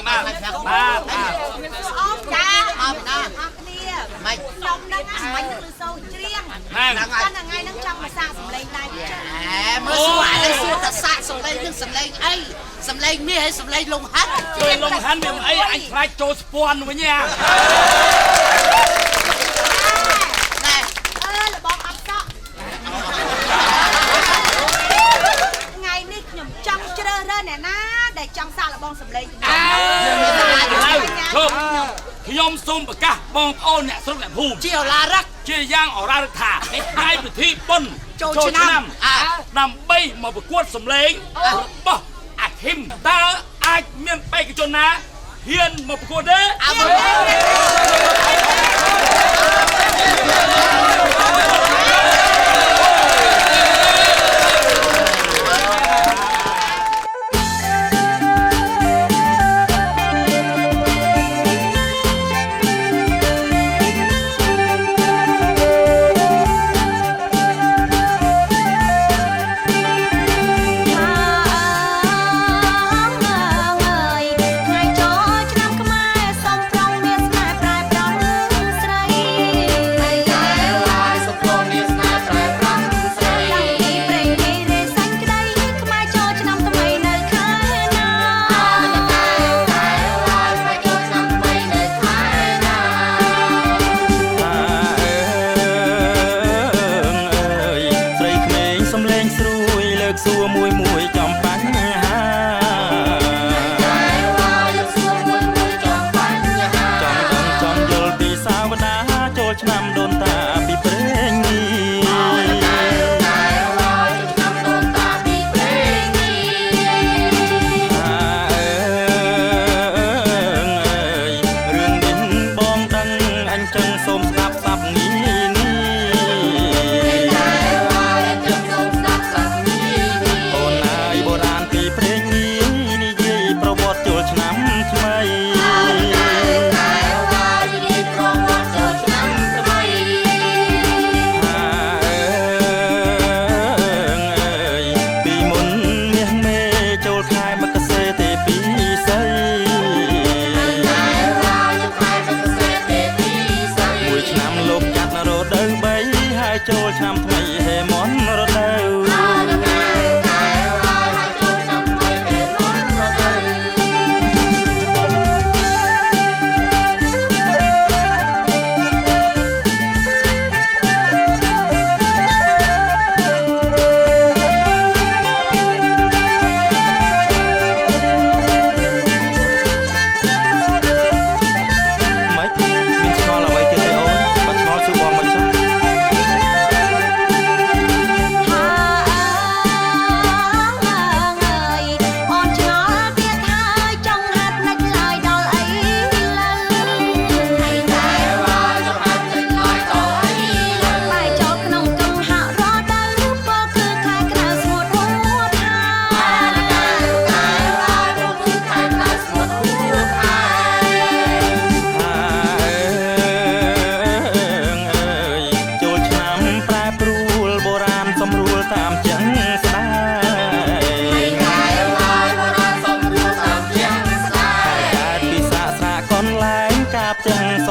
ចាអរណាគ្នាមិនខ្ញុំហ្នឹងមិនលឺសូរច្រៀងហ្នឹងហើយថ្ងៃហ្នឹងចង់មកសាកសម្លេងដែរចាមើលស្វាយសួរតែសាកសម្លេងនឹងសម្លេងអីសម្លេងមាសហើយសម្លេងលងហាត់ជួយលងហាត់មានអីអញខ្លាចចូលស្ពាន់វិញណាលបងអត់សក់ថ្ងៃនេះខ្ញុំចង់ជ្រើសរើសអ្នកណាដែលចង់សាកលបងសម្លេងខ្ញុំសូមប្រកាសបងប្អូនអ្នកស្រុកអ្នកភូមិជាអឡារឹកជាយ៉ាងអរ៉ារឹកថាថ្ងៃពិធីបុណ្យចូលឆ្នាំដើម្បីមកប្រកួតសម្លេងរបស់អាឃឹមតើអាចមានបេក្ខជនណាហ៊ានមកប្រកួតទេចូលឆ្នាំថ្មីហេមន្តរដូវស